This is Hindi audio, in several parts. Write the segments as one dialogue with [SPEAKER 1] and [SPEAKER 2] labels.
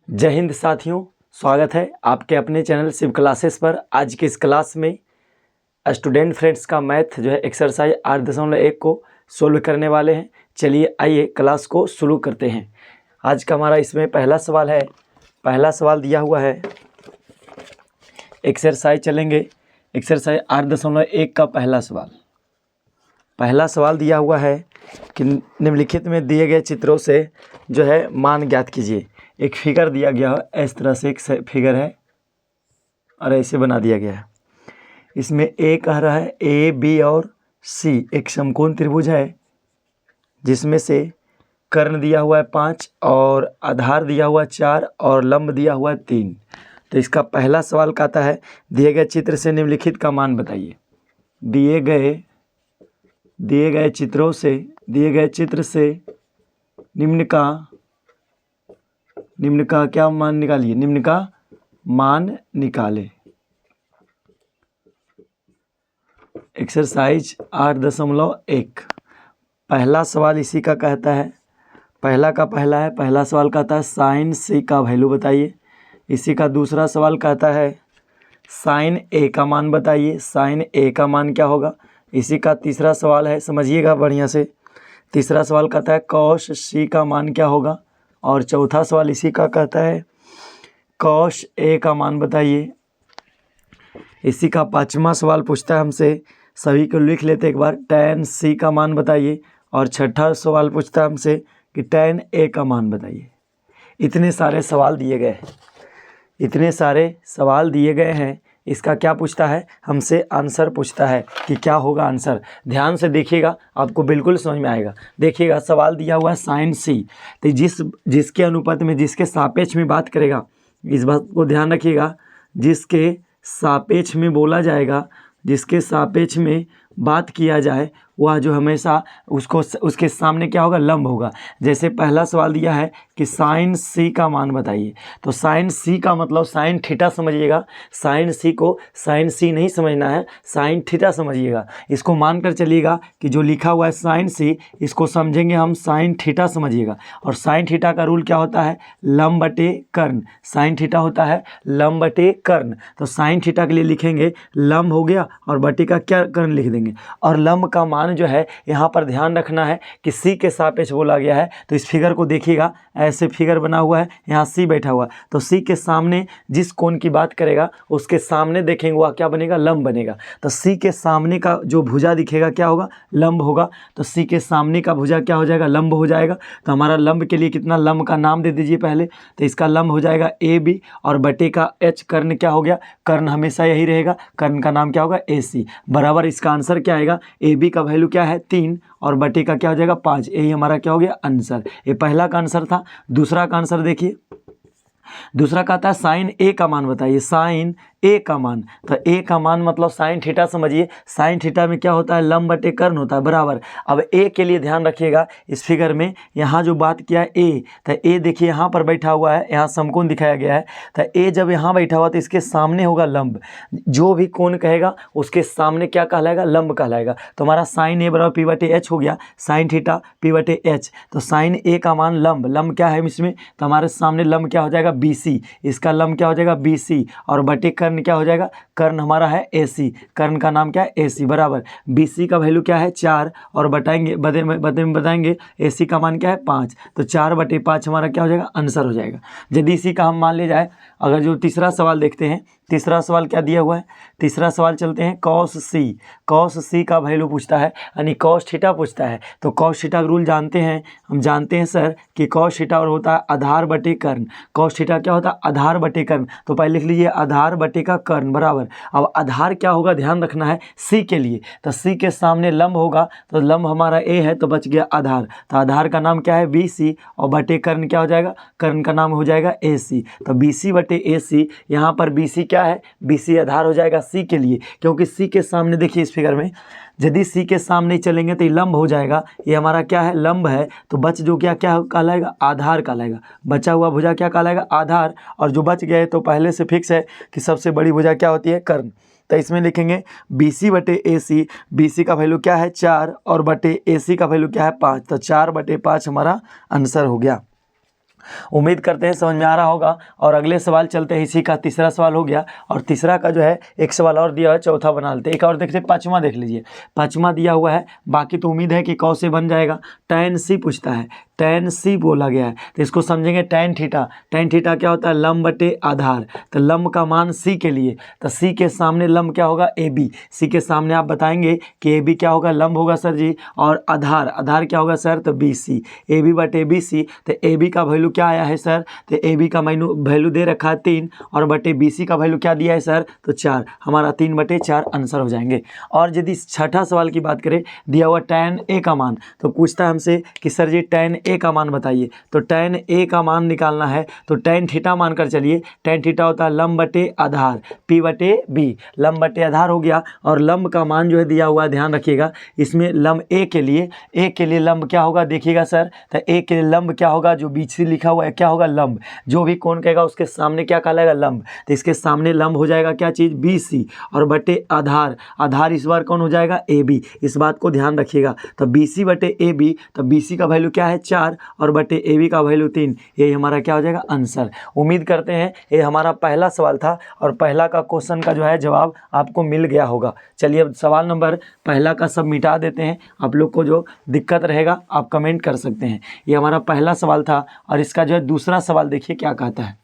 [SPEAKER 1] जय हिंद साथियों, स्वागत है आपके अपने चैनल शिव क्लासेस पर। आज की इस क्लास में स्टूडेंट फ्रेंड्स का मैथ जो है एक्सरसाइज 8.1 को सोल्व करने वाले हैं। चलिए आइए क्लास को शुरू करते हैं। आज का हमारा इसमें पहला सवाल है। पहला सवाल दिया हुआ है, एक्सरसाइज चलेंगे। एक्सरसाइज 8.1 का पहला सवाल। पहला सवाल दिया हुआ है कि निम्नलिखित में दिए गए चित्रों से जो है मान ज्ञात कीजिए। एक फिगर दिया गया है, इस तरह से एक फिगर है और ऐसे बना दिया गया है। इसमें ए कह रहा है ए बी और सी एक समकोण त्रिभुज है, जिसमें से कर्ण दिया हुआ है 5 और आधार दिया हुआ है 4 और लंब दिया हुआ है 3। तो इसका पहला सवाल कहता है दिए गए चित्र से निम्नलिखित का मान बताइए। दिए गए चित्र से निम्न का क्या मान निकालिए। निम्न का मान निकाले। एक्सरसाइज 8.1 पहला सवाल इसी का कहता है। पहला सवाल कहता है साइन सी का वैल्यू बताइए। इसी का दूसरा सवाल कहता है साइन ए का मान बताइए। साइन ए का मान क्या होगा। इसी का तीसरा सवाल है, समझिएगा बढ़िया से। तीसरा सवाल कहता है कॉस सी का मान क्या होगा। और चौथा सवाल इसी का कहता है कॉस ए का मान बताइए। इसी का पांचवा सवाल पूछता है हमसे, सभी को लिख लेते एक बार, टैन सी का मान बताइए। और छठा सवाल पूछता है हमसे कि टैन ए का मान बताइए। इतने सारे सवाल दिए गए हैं। इसका क्या पूछता है हमसे, आंसर पूछता है कि क्या होगा आंसर। ध्यान से देखिएगा, आपको बिल्कुल समझ में आएगा। देखिएगा सवाल दिया हुआ है साइन सी, तो जिसके अनुपात में, जिसके सापेक्ष में बात करेगा, इस बात को ध्यान रखिएगा। जिसके सापेक्ष में बोला जाएगा, जिसके सापेक्ष में बात किया जाए, वह जो हमेशा उसके सामने क्या होगा, लंब होगा। जैसे पहला सवाल दिया है कि साइन सी का मान बताइए, तो साइन सी का मतलब साइन थीटा समझिएगा। साइन सी को साइन सी नहीं समझना है, साइन थीटा समझिएगा। इसको मानकर चलिएगा कि जो लिखा हुआ है साइन सी, इसको समझेंगे हम साइन थीटा समझिएगा। और साइन थीटा का रूल क्या होता है, लंब बटे कर्ण। साइन थीटा होता है लंब बटे कर्ण। तो साइन थीटा के लिए लिखेंगे लंब हो गया और बटे का क्या कर्ण लिख देंगे। और लंब का मान जो है यहाँ पर ध्यान रखना है कि सी के सापेक्ष बोला गया है। तो इस फिगर को देखिएगा, ऐसे फिगर बना हुआ है, यहाँ सी बैठा हुआ है। तो सी के सामने जिस कोण की बात करेगा, उसके सामने देखेंगे वह क्या बनेगा, लंब बनेगा। तो सी के सामने का जो भुजा दिखेगा क्या होगा, लंब होगा। तो सी के सामने का भुजा क्या हो जाएगा, लंब हो जाएगा। तो हमारा लंब के लिए कितना, लंब का नाम दे दीजिए पहले। तो इसका लंब हो जाएगा ए बी और बटे का एच। कर्ण क्या हो गया, कर्ण हमेशा यही रहेगा, कर्ण का नाम क्या होगा, ए सी। बराबर इसका आंसर क्या आएगा, ए बी का वैल्यू क्या है 3 और बटे का क्या हो जाएगा 5। यही हमारा क्या हो गया आंसर। ये पहला का आंसर था। दूसरा का आंसर देखिए, दूसरा कहता है साइन ए का मान बताइए। साइन ए का मान, तो ए का मान मतलब साइन थीटा समझिए। साइन थीटा में क्या होता है, लंब बटे कर्ण होता है, बराबर। अब ए के लिए ध्यान रखिएगा, इस फिगर में यहाँ जो बात किया है ए, तो ए देखिए यहाँ पर बैठा हुआ है, यहाँ समकोण दिखाया गया है। तो ए जब यहाँ बैठा हुआ तो इसके सामने होगा लंब। जो भी कोण कहेगा उसके सामने क्या कहलाएगा, लंब कहलाएगा। तो हमारा साइन ए बराबर पी बटे एच हो गया, साइन थीटा पी बटे एच। तो साइन ए का मान लंब क्या है इसमें, तो हमारे सामने लंब क्या हो जाएगा, बी सी। इसका लंब क्या हो जाएगा, बी सी और बटे कर्ण क्या हो जाएगा, कर्ण हमारा है ए सी। कर्ण का नाम क्या है, ए सी, बराबर। बी सी का वैल्यू क्या है 4 और बताएंगे ए सी का मान क्या है 5। तो 4 बटे 5 हमारा क्या हो जाएगा, आंसर हो जाएगा। यदि इसी का हम मान ले जाए, अगर जो तीसरा सवाल देखते हैं, तीसरा सवाल क्या दिया हुआ है। तीसरा सवाल चलते हैं कॉस सी। कॉस सी का वैल्यू पूछता है, यानी कॉस थीटा पूछता है। तो कॉस थीटा का रूल जानते हैं, हम जानते हैं सर कि कॉस थीटा और होता है आधार बटे कर्ण। कॉस थीटा क्या होता है, आधार बटे कर्ण। तो पहले लिख लीजिए आधार बटे का कर्ण, बराबर। अब आधार क्या होगा, ध्यान रखना है सी के लिए। तो सी के सामने लंब होगा, तो लंब हमारा ए है, तो बच गया आधार। तो आधार का नाम क्या है, बी सी और बटे कर्ण क्या हो जाएगा, कर्ण का नाम हो जाएगा ए सी। तो बी सी बटे ए सी, यहाँ पर बी सी क्या है, बी सी आधार हो जाएगा सी के लिए, क्योंकि सी के सामने देखिए इस फिगर में, यदि सी के सामने चलेंगे तो ये लंब हो जाएगा। ये हमारा क्या है, लंब है। तो बच जो क्या कहलाएगा, आधार कहलाएगा। बचा हुआ भुजा क्या कहलाएगा, आधार। और जो बच गए तो पहले से फिक्स है कि सबसे बड़ी भुजा क्या होती है, कर्ण। तो इसमें लिखेंगे बी सी बटे ए सी। बी सी का वैल्यू क्या है 4 और बटे ए सी का वैल्यू क्या है 5। तो 4 बटे 5 हमारा आंसर हो गया। उम्मीद करते हैं समझ में आ रहा होगा। और अगले सवाल चलते हैं, इसी का तीसरा सवाल हो गया और तीसरा का जो है एक सवाल और दिया है, चौथा बना लेते हैं। एक और देखते हैं, पाँचवा देख लीजिए, पाँचवा दिया हुआ है, बाकी तो उम्मीद है कि कौ से बन जाएगा। tan c पूछता है, tan c बोला गया है तो इसको समझेंगे tan थीटा। tan थीटा क्या होता है, लंब बटे आधार। तो लंब का मान c के लिए, तो c के सामने लंब क्या होगा, ab। c के सामने आप बताएंगे कि ab क्या होगा, लंब होगा सर जी, और आधार, आधार क्या होगा सर, तो bc। ab बटे bc, तो ab का वैल्यू क्या आया है सर, तो ab का वैल्यू दे रखा है 3 और बटे bc का वैल्यू क्या दिया है सर, तो 4। हमारा 3/4 आंसर हो जाएंगे। और यदि छठा सवाल की बात करें, दिया हुआ tan a का मान, तो पूछता है हमसे कि सर जी tan a का मान बताइए। तो tan a का मान निकालना है तो tan थीटा मान कर चलिए। tan थीटा होता है लंब बटे आधार, p बटे b, लंब बटे आधार हो गया। और लंब का मान जो है दिया हुआ है, ध्यान रखिएगा, इसमें लंब a के लिए लंब क्या होगा, देखिएगा सर, तो a के लिए लंब क्या होगा, जो बीच से लिखा हुआ है क्या होगा, लंब। जो भी कौन कहेगा उसके सामने क्या कहलाएगा, लंब। तो इसके सामने लंब हो जाएगा क्या चीज़, bc, और बटे आधार, आधार इस बार कौन हो जाएगा, ab। इस बात को ध्यान रखिएगा। तो bc बटे ab, तो bc का वैल्यू क्या है 4 और बटे ab का वैल्यू 3। यही हमारा क्या हो जाएगा, आंसर। उम्मीद करते हैं ये हमारा पहला सवाल था और पहला का क्वेश्चन का जो है जवाब आपको मिल गया होगा। चलिए अब सवाल नंबर पहला का सब मिटा देते हैं, आप लोग को जो दिक्कत रहेगा आप कमेंट कर सकते हैं। ये हमारा पहला सवाल था और इसका जो है दूसरा सवाल देखिए क्या कहता है।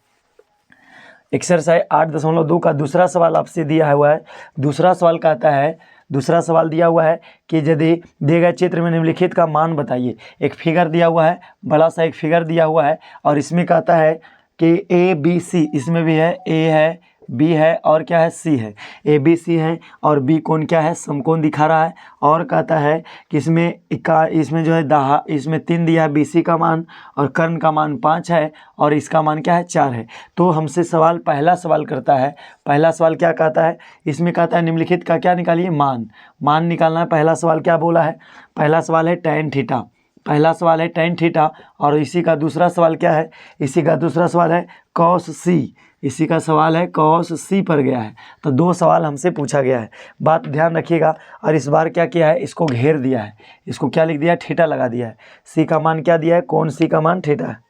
[SPEAKER 1] एक्सरसाइज 8.2 का दूसरा सवाल आपसे दिया हुआ है। दूसरा सवाल कहता है, दूसरा सवाल दिया हुआ है कि यदि दिए गए चित्र में निम्नलिखित का मान बताइए। एक फिगर दिया हुआ है, बड़ा सा एक फिगर दिया हुआ है और इसमें कहता है कि ए बी सी, इसमें भी है, ए है, बी है और क्या है, सी है। ए बी सी है और बी कोण क्या है, समकोण दिखा रहा है। और कहता है कि इसमें जो है इसमें 3 दिया है बी सी का मान और कर्ण का मान 5 है और इसका मान क्या है, 4 है। तो हमसे सवाल, पहला सवाल करता है, पहला सवाल क्या कहता है, इसमें कहता है निम्नलिखित का क्या निकालिए, मान निकालना है। पहला सवाल क्या बोला है, पहला सवाल है tan थीटा, पहला सवाल है tan थीटा। और इसी का दूसरा सवाल क्या है, इसी का दूसरा सवाल है cos c, इसी का सवाल है cos c पर गया है। तो 2 सवाल हमसे पूछा गया है, बात ध्यान रखिएगा। और इस बार क्या किया है, इसको घेर दिया है, इसको क्या लिख दिया है, थीटा लगा दिया है। c का मान क्या दिया है, कोण c का मान थीटा है।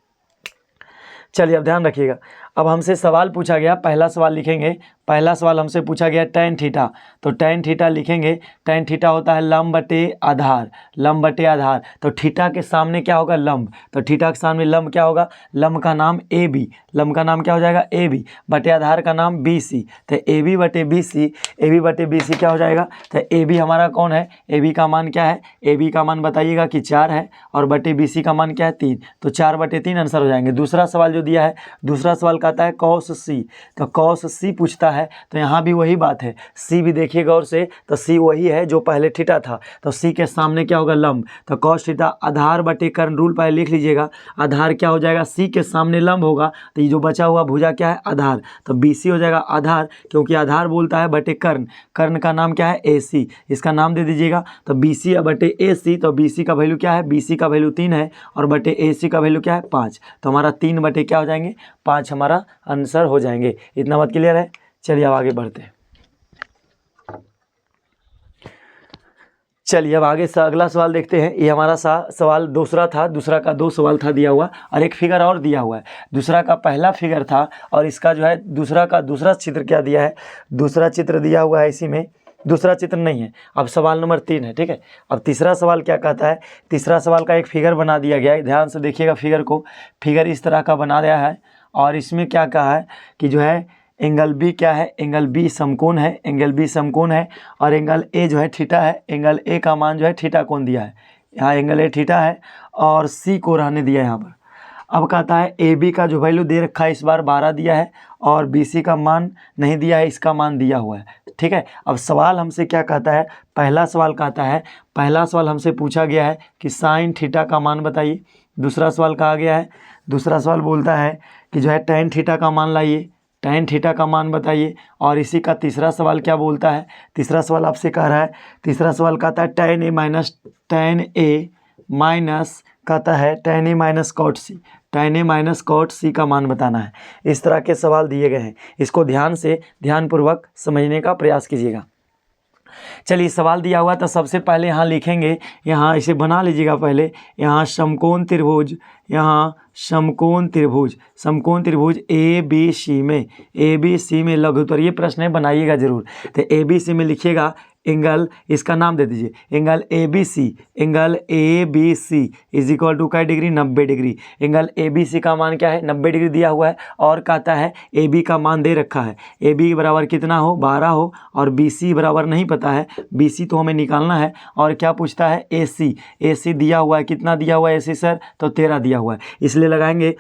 [SPEAKER 1] चलिए अब ध्यान रखिएगा, अब हमसे सवाल पूछा गया, पहला सवाल लिखेंगे। पहला सवाल हमसे पूछा गया tan थीटा, तो tan थीटा लिखेंगे। tan थीटा होता है लंब बटे आधार, लंब बटे आधार। तो थीटा के सामने क्या होगा, लंब, तो थीटा के सामने लंब क्या होगा, लंब का नाम ए बी, लंब का नाम क्या हो जाएगा, ए बी, बटे आधार का नाम बी सी। तो ए बी बटे बी सी, ए बी बटे बी सी क्या हो जाएगा, तो ए बी हमारा कौन है, ए बी का मान क्या है, ए बी का मान बताइएगा कि 4 है और बटे बी सी का मान क्या है, 3। तो 4/3 आंसर हो जाएंगे। दूसरा सवाल जो दिया है, दूसरा सवाल कहता है cos c, तो cos c पूछता है। तो यहाँ भी वही बात है, c भी देखिए गौर से, तो c वही है जो पहले थीटा था। तो c के सामने क्या होगा, लंब। तो cos थीटा आधार बटे कर्ण, रूल पहले लिख लीजिएगा। आधार क्या हो जाएगा, c के सामने लंब होगा, तो ये जो बचा हुआ भुजा क्या है, आधार। तो bc हो जाएगा आधार, क्योंकि आधार बोलता है बटे कर्ण, कर्ण का नाम क्या है, ac, इसका नाम दे दीजिएगा। तो bc बटे ac, तो bc का वैल्यू क्या है, bc का वैल्यू 3 है और बटे ac का वैल्यू क्या है, 5। तो हमारा 3 बटे क्या हो जाएंगे, 5 हमारा आंसर हो जाएंगे। इतना बात क्लियर है। चलिए अब आगे बढ़ते हैं। चलिए अब आगे अगला सवाल देखते हैं। ये हमारा सवाल दूसरा था, दूसरा का 2 सवाल था दिया हुआ और एक फिगर और दिया हुआ है। दूसरा का पहला फिगर था और इसका जो है दूसरा का दूसरा चित्र क्या दिया है, दूसरा चित्र दिया हुआ है, इसी में दूसरा चित्र नहीं है। अब सवाल नंबर 3 है, ठीक है। अब तीसरा सवाल क्या कहता है, तीसरा सवाल का एक फिगर बना दिया गया है, ध्यान से देखिएगा फिगर को। फिगर इस तरह का बना दिया है और इसमें क्या कहा है कि जो है एंगल बी क्या है, एंगल बी समकोण है, एंगल बी समकोण है और एंगल ए जो है थीटा है। एंगल ए का मान जो है थीटा कोण दिया है, यहाँ एंगल ए थीटा है और सी को रहने दिया है यहाँ पर। अब कहता है ए बी का जो वैल्यू दे रखा है इस बार 12 दिया है और बी सी का मान नहीं दिया है, इसका मान दिया हुआ है, ठीक है। अब सवाल हमसे क्या कहता है, पहला सवाल कहता है, पहला सवाल हमसे पूछा गया है कि साइन थीटा का मान बताइए। दूसरा सवाल कहा गया है, दूसरा सवाल बोलता है कि जो है tan थीटा का मान लाइए, tan थीटा का मान बताइए। और इसी का तीसरा सवाल क्या बोलता है, तीसरा सवाल आपसे कह रहा है, तीसरा सवाल कहता है tan a माइनस कहता है tan a minus cot c, tan a minus cot c का मान बताना है। इस तरह के सवाल दिए गए हैं, इसको ध्यानपूर्वक समझने का प्रयास कीजिएगा। चलिए सवाल दिया हुआ तो सबसे पहले यहाँ लिखेंगे, यहाँ इसे बना लीजिएगा पहले। यहाँ समकोण त्रिभुज, यहाँ समकोण त्रिभुज, समकोण त्रिभुज ए बी सी में लघुत्तर, ये प्रश्न है बनाइएगा जरूर। तो ए बी सी में लिखिएगा एंगल, इसका नाम दे दीजिए angle A B C, angle A B C is equal to क्या degree, 90 degree. Angle A B C का मान क्या है, 90 डिग्री दिया हुआ है, और कहता है ए बी का मान दे रखा है, ए बी बराबर कितना हो, 12 हो, और बी सी बराबर नहीं पता है, बी सी तो हमें निकालना है। और क्या पूछता है, ए सी दिया हुआ है, कितना दिया हुआ है ए सी सर, तो 13 दिया हुआ है, इसलिए लगाएंगे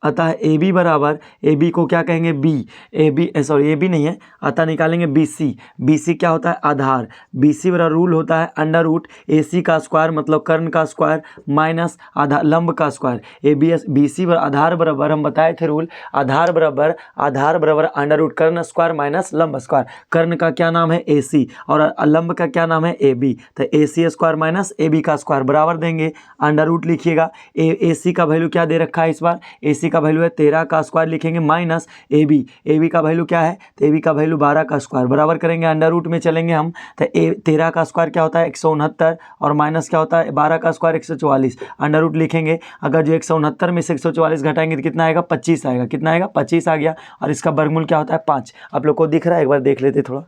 [SPEAKER 1] अतः ए बी बराबर, ए बी को क्या कहेंगे बी, ए बी नहीं है, अतः निकालेंगे बी सी क्या होता है, आधार। बी सी बराबर रूल होता है अंडर रूट ए सी का स्क्वायर मतलब कर्ण का स्क्वायर माइनस आधार लंब का स्क्वायर। बी सी बराबर आधार बराबर, हम बताए थे रूल, आधार बराबर अंडर रूट कर्ण स्क्वायर माइनस लंब स्क्वायर। कर्ण का क्या नाम है ए सी, और लंब का क्या नाम है ए बी, तो ए सी स्क्वायर माइनस ए बी का स्क्वायर बराबर देंगे अंडर रूट लिखिएगा। ए सी का वैल्यू क्या दे रखा है इस बार, ए सी का वैल्यू है 13 का स्क्वायर लिखेंगे माइनस ए बी का वैल्यू क्या है, तो ए बी का वैल्यू 12 का स्क्वायर बराबर करेंगे अंडर रूट में चलेंगे हम, तो 13 का स्क्वायर क्या होता है 169, और माइनस क्या होता है 12 का स्क्वायर 144, अंडर रूट लिखेंगे। अगर जो 169 में से 144 घटाएंगे तो कितना आएगा, 25 आएगा, कितना आएगा 25 आ गया, और इसका वर्गमूल क्या होता है 5। आप लोग को दिख रहा है, एक बार देख लेते थोड़ा,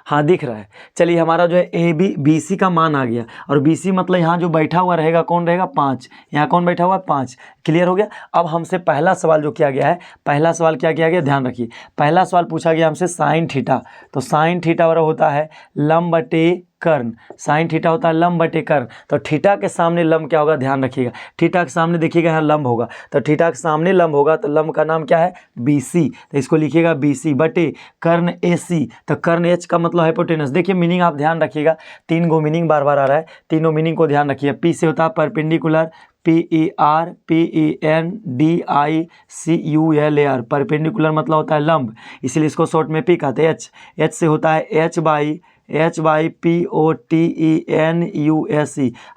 [SPEAKER 1] हाँ दिख रहा है। चलिए हमारा जो है ए बी सी का मान आ गया, और बी सी मतलब यहाँ जो बैठा हुआ रहेगा कौन रहेगा 5, यहाँ कौन बैठा हुआ है 5, क्लियर हो गया। अब हमसे पहला सवाल जो किया गया है, पहला सवाल क्या किया गया, ध्यान रखिए, पहला सवाल पूछा गया हमसे साइन थीटा, तो साइन थीटा बराबर होता है लंब बटे कर्ण, साइन थीटा होता है लंब बटे कर्ण, तो थीटा के सामने लंब क्या होगा, ध्यान रखिएगा, थीटा के सामने देखिएगा यहाँ लंब होगा, तो थीटा के सामने लंब होगा, तो लंब का नाम क्या है बी सी, तो इसको लिखिएगा बी सी बटे कर्ण ए सी, तो कर्ण एच का मतलब हाइपोटेनस। देखिए मीनिंग आप ध्यान रखिएगा, 3 गो मीनिंग बार बार आ रहा है, तीनों मीनिंग को ध्यान रखिए। पी से होता है परपेंडिकुलर, PER परपेंडिकुलर मतलब होता है लंब, इसलिए इसको शॉर्ट में पी कहते हैं। एच से होता है HYPOTENUSE,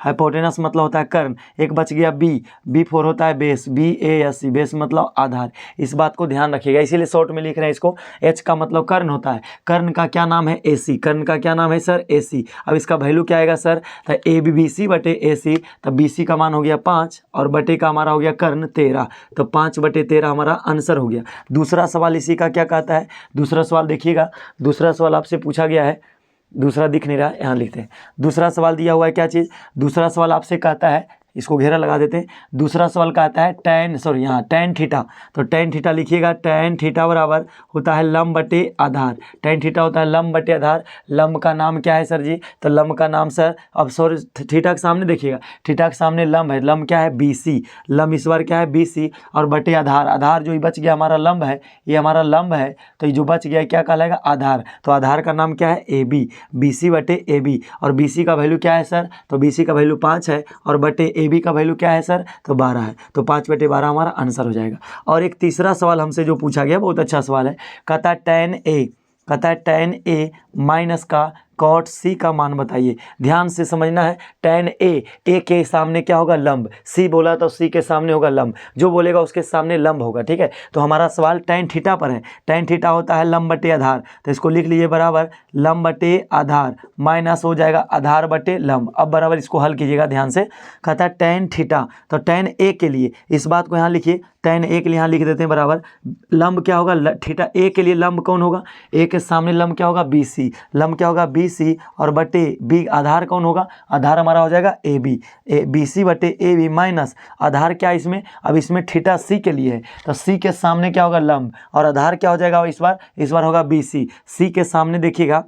[SPEAKER 1] हाइपोटेनस मतलब होता है कर्ण। एक बच गया बी फोर होता है बेस, BASE, बेस मतलब आधार। इस बात को ध्यान रखिएगा, इसीलिए शॉर्ट में लिख रहे हैं इसको। एच का मतलब कर्ण होता है, कर्ण का क्या नाम है AC, कर्ण का क्या नाम है सर AC। अब इसका वैल्यू क्या आएगा सर, तो ABC बटे AC, तो BC का मान हो गया 5, और बटे का हमारा हो गया कर्ण 13, तो 5 बटे 13 हमारा आंसर हो गया। दूसरा सवाल इसी का क्या कहता है, दूसरा सवाल देखिएगा, दूसरा सवाल आपसे पूछा गया है, दूसरा दिख नहीं रहा, यहाँ लिखते हैं। दूसरा सवाल दिया हुआ है क्या चीज़, दूसरा सवाल आपसे कहता है, इसको घेरा लगा देते हैं। दूसरा सवाल कहता है tan थीटा, तो tan थीटा लिखिएगा, tan थीटा बराबर होता है लंब बटे आधार, tan थीटा होता है लंब बटे आधार। लंब का नाम क्या है सर जी, तो लंब का नाम सर, अब सॉरी थीटा के सामने देखिएगा, थीटा के सामने लंब है, लंब क्या है BC, लंब इस बार क्या है BC, और बटे आधार, आधार जो बच गया हमारा लंब है, ये हमारा लंब है, तो ये जो बच गया क्या कहलाएगा आधार, तो आधार का नाम क्या है AB, BC बटे AB, और BC का वैल्यू क्या है सर, तो BC का वैल्यू 5 है, और बटे AB का वैल्यू क्या है सर, तो 12 है, तो 5 बटे 12 हमारा आंसर हो जाएगा। और एक तीसरा सवाल हमसे जो पूछा गया बहुत अच्छा सवाल है, कहता है tan A माइनस का कॉट C का मान बताइए। ध्यान से समझना है, tan A के सामने क्या होगा लंब, C बोला तो C के सामने होगा लंब, जो बोलेगा उसके सामने लंब होगा, ठीक है। तो हमारा सवाल tan थीटा पर है, tan थीटा होता है लंब बटे आधार, तो इसको लिख लीजिए बराबर लंब बटे आधार माइनस हो जाएगा आधार बटे लंब। अब बराबर इसको हल कीजिएगा ध्यान से, कहता है tan थीटा, तो tan A के लिए इस बात को यहाँ लिखिए, tan A के लिए यहाँ लिख देते हैं बराबर लंब क्या होगा थीटा A के लिए लंब कौन होगा, A के सामने लंब क्या होगा BC, लंब क्या होगा BC, और बटे B आधार कौन होगा, आधार हमारा हो जाएगा AB, BC बटे AB माइनस आधार क्या इसमें, अब इसमें थीटा C के लिए है, तो C के सामने क्या होगा लंब, और आधार क्या हो जाएगा इस बार होगा BC, C के सामने देखिएगा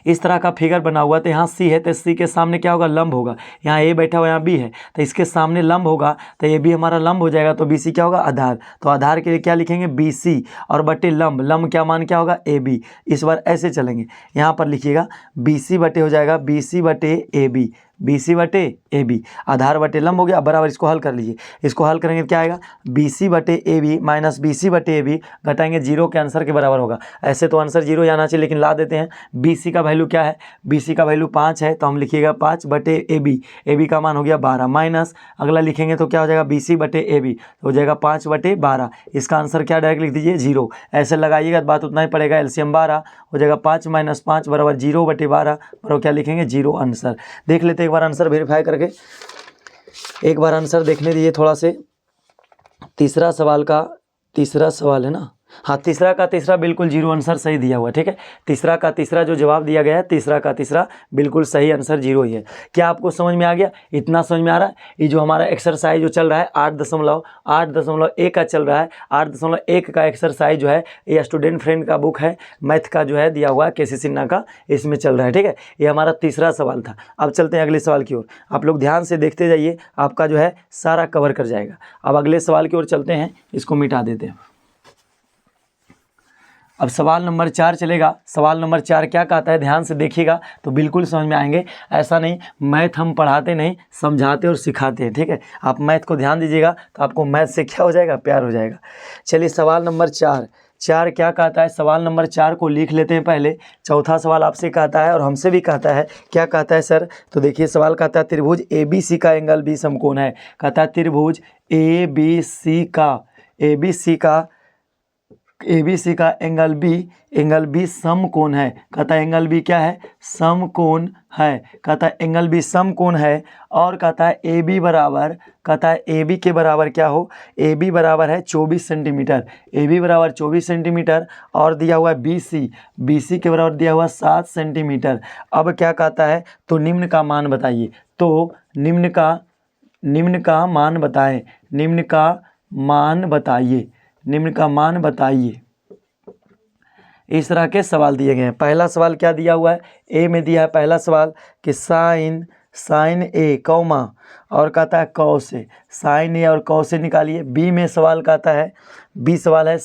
[SPEAKER 1] इस तरह का फिगर बना हुआ, तो यहाँ C है, तो C के सामने क्या होगा लंब होगा, यहाँ A बैठा हुआ यहाँ B है, तो इसके सामने लंब होगा, तो AB हमारा लंब हो जाएगा, तो BC क्या होगा आधार, तो आधार के लिए क्या लिखेंगे BC, और बटे लंब क्या मान क्या होगा AB। इस बार ऐसे चलेंगे, यहाँ पर लिखिएगा BC बटे हो जाएगा BC बटे AB, बी सी बटे ए बी, आधार बटे लंब हो गया। अब बराबर इसको हल कर लीजिए, इसको हल करेंगे तो क्या आएगा, बी सी बटे A B minus B C बटे ए बी घटाएंगे 0 के आंसर के बराबर होगा। ऐसे तो आंसर 0 आना चाहिए, लेकिन ला देते हैं। बी सी का वैल्यू क्या है, बी सी का वैल्यू 5 है, तो हम लिखिएगा 5 बटे ए बी का मान हो गया 12 माइनस अगला लिखेंगे तो क्या हो जाएगा, बी सी बटे ए बी हो जाएगा 5 बटे 12। इसका आंसर क्या डायरेक्ट लिख दीजिए 0, ऐसे लगाइएगा तो बात उतना ही पड़ेगा। एलसीएम 12 हो जाएगा 5 माइनस 5 बराबर 0 बटे 12 बराबर क्या लिखेंगे 0 आंसर। देख लेते एक बार आंसर वेरीफाई करके, एक बार आंसर देखने दीजिए थोड़ा से। तीसरा सवाल है ना, हाँ तीसरा का तीसरा बिल्कुल 0 आंसर सही दिया हुआ है, ठीक है। तीसरा का तीसरा जो जवाब दिया गया है, तीसरा का तीसरा बिल्कुल सही आंसर 0 ही है। क्या आपको समझ में आ गया, इतना समझ में आ रहा है। ये जो हमारा एक्सरसाइज जो चल रहा है 8.1 का चल रहा है, 8.1 का एक्सरसाइज जो है ये स्टूडेंट फ्रेंड का बुक है, मैथ का जो है दिया हुआ है केसी सिन्हा का, इसमें चल रहा है, ठीक है। ये हमारा तीसरा सवाल था। अब चलते हैं अगले सवाल की ओर, आप लोग ध्यान से देखते जाइए, आपका जो है सारा कवर कर जाएगा। अब अगले सवाल की ओर चलते हैं, इसको मिटा देते हैं। अब सवाल नंबर 4 चलेगा। सवाल नंबर 4 क्या कहता है, ध्यान से देखिएगा तो बिल्कुल समझ में आएंगे। ऐसा नहीं, मैथ हम पढ़ाते नहीं, समझाते और सिखाते हैं, ठीक है। आप मैथ को ध्यान दीजिएगा तो आपको मैथ से क्या हो जाएगा, प्यार हो जाएगा। चलिए सवाल नंबर 4 क्या कहता है, सवाल नंबर 4 को लिख लेते हैं पहले। चौथा सवाल आपसे कहता है और हमसे भी कहता है। क्या कहता है सर, तो देखिए सवाल कहता है त्रिभुज ए बी सी का एंगल बी समकोण है। कहता है त्रिभुज ए बी सी का एंगल बी समकोण है। कहता है एंगल बी क्या है, समकोण है। कहता है एंगल बी समकोण है और कहता है ए बी बराबर, कहता है ए बी के बराबर क्या हो, ए बी बराबर है 24 सेंटीमीटर, ए बी बराबर 24 सेंटीमीटर और दिया हुआ है बी सी के बराबर दिया हुआ 7 सेंटीमीटर। अब क्या कहता है, तो निम्न का मान बताइए, तो निम्न का मान बताइए। इस तरह के सवाल दिए गए हैं। पहला सवाल क्या दिया हुआ है, ए में दिया है पहला सवाल कि साइन ए कौमा और कहता है कौ से, साइन ए और कौ से निकालिए। बी में सवाल कहता है, बी सवाल है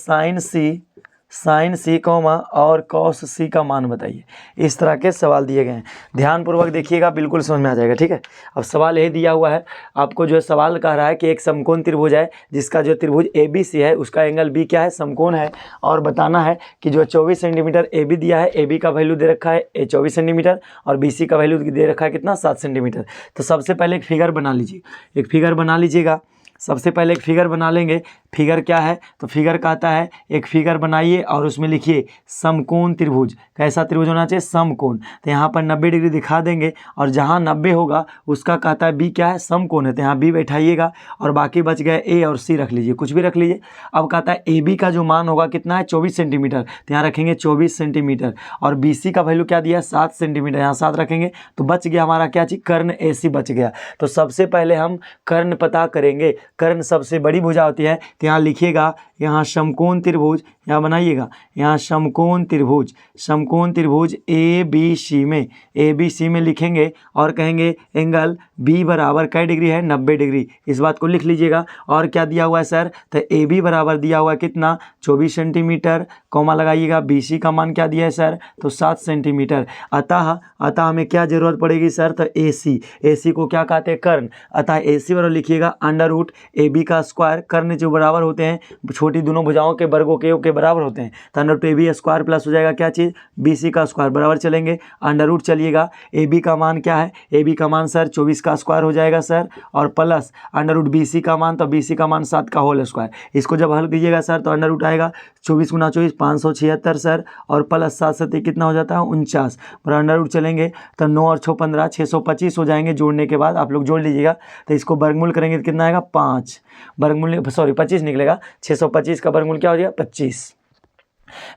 [SPEAKER 1] साइन सी कौमा और कॉस सी का मान बताइए। इस तरह के सवाल दिए गए हैं, ध्यानपूर्वक देखिएगा, बिल्कुल समझ में आ जाएगा, ठीक है। अब सवाल यही दिया हुआ है आपको, जो है सवाल कह रहा है कि एक समकोण त्रिभुज है जिसका जो त्रिभुज ए बी सी है उसका एंगल बी क्या है, समकोण है, और बताना है कि जो 24 सेंटीमीटर ए बी दिया है, ए बी का वैल्यू दे रखा है 24 सेंटीमीटर और बी सी का वैल्यू दे रखा है कितना, 7 सेंटीमीटर। तो सबसे पहले एक फिगर बना लीजिए, एक फिगर बना लीजिएगा। सबसे पहले एक फिगर बना लेंगे। फिगर क्या है, तो फिगर कहता है एक फिगर बनाइए और उसमें लिखिए समकोण त्रिभुज। कैसा त्रिभुज होना चाहिए, समकोण। तो यहाँ पर 90 डिग्री दिखा देंगे और जहाँ 90 होगा उसका कहता है बी क्या है, समकोण है, तो यहाँ बी बैठाइएगा और बाकी बच गए ए और सी रख लीजिए, कुछ भी रख लीजिए। अब कहता है ए बी का जो मान होगा कितना है, 24 सेंटीमीटर, तो यहाँ रखेंगे 24 सेंटीमीटर और बी सी का वैल्यू क्या दिया है, 7 सेंटीमीटर, यहाँ 7 रखेंगे तो बच गया हमारा क्या चीज़, कर्ण ए सी बच गया। तो सबसे पहले हम कर्ण पता करेंगे। कर्ण सबसे बड़ी भुजा होती है, तो यहाँ लिखिएगा, यहाँ समकोण त्रिभुज, यहाँ बनाइएगा, यहाँ समकोण त्रिभुज ए बी सी में लिखेंगे और कहेंगे एंगल बी बराबर कै डिग्री है, 90 डिग्री। इस बात को लिख लीजिएगा। और क्या दिया हुआ है सर, तो ए बी बराबर दिया हुआ है कितना, 24 सेंटीमीटर, कॉमा लगाइएगा। बी सी का मान क्या दिया है सर, तो 7 सेंटीमीटर। अतः हमें क्या जरूरत पड़ेगी सर, तो ए सी को क्या कहते हैं, कर्ण। अतः ए सी बराबर लिखिएगा अंडर रूट ए बी का स्क्वायर, कर्ण जो बराबर होते हैं छोटी दोनों भुजाओं के वर्गों के बराबर होते हैं, तो under root A B square plus हो जाएगा क्या चीज़, बी सी का स्क्वायर, बराबर चलेंगे अंडर रूट चलिएगा। ए बी का मान क्या है, ए बी का मान सर 24 का स्क्वायर हो जाएगा सर, और plus under root B C का मान, तो बी सी का मान 7 का होल स्क्वायर। इसको जब हल कीजिएगा सर तो अंडर रूट आएगा 24 गुना 24 576 सर, और प्लस 7 7 कितना हो जाता है 49, और अंडर रूट चलेंगे तो 9 और 6 15 625 हो जाएंगे। जोड़ने के बाद आप लोग जोड़ लीजिएगा, तो इसको वर्गमूल करेंगे तो कितना आएगा 5, वर्गमूल 25 निकलेगा। 625 का वर्गमूल क्या हो जाएगा 25।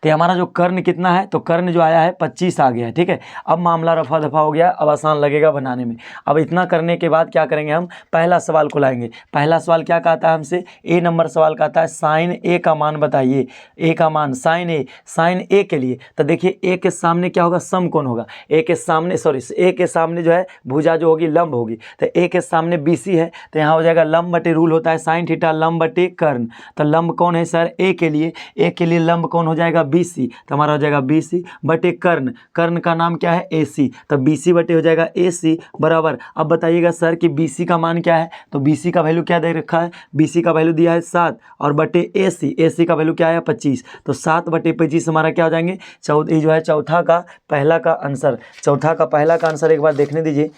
[SPEAKER 1] तो हमारा जो कर्ण कितना है, तो कर्ण जो आया है 25 आ गया है, ठीक है। अब मामला रफा दफा हो गया, अब आसान लगेगा बनाने में। अब इतना करने के बाद क्या करेंगे, हम पहला सवाल को लाएंगे। पहला सवाल क्या कहता है हमसे, ए नंबर सवाल कहता है साइन ए का मान बताइए। ए का मान साइन ए के लिए, तो देखिए ए के सामने क्या होगा, समकोण होगा। ए के सामने जो है भुजा जो होगी लंब होगी, तो ए के सामने बी सी है, तो यहाँ हो जाएगा लंब बटे रूल होता है साइन थीटा लंब बटे कर्ण। तो लंब कौन है सर, ए के लिए लंब कौन हो जाएगा, जाएगा BC, तो हमारा हो जाएगा BC बटे कर्ण, कर्ण का नाम क्या है AC, तो BC बटे हो जाएगा AC बराबर। अब बताइएगा सर कि BC का मान क्या है, तो BC का वैल्यू क्या दे रखा है, BC का वैल्यू दिया है 7 और बटे AC का वैल्यू क्या है 25, तो 7 बटे 25 हमारा क्या हो जाएंगे, ये जो है चौथा का पहला का आंसर, चौथा का पहला का आंसर एक बार देखने दीजिए,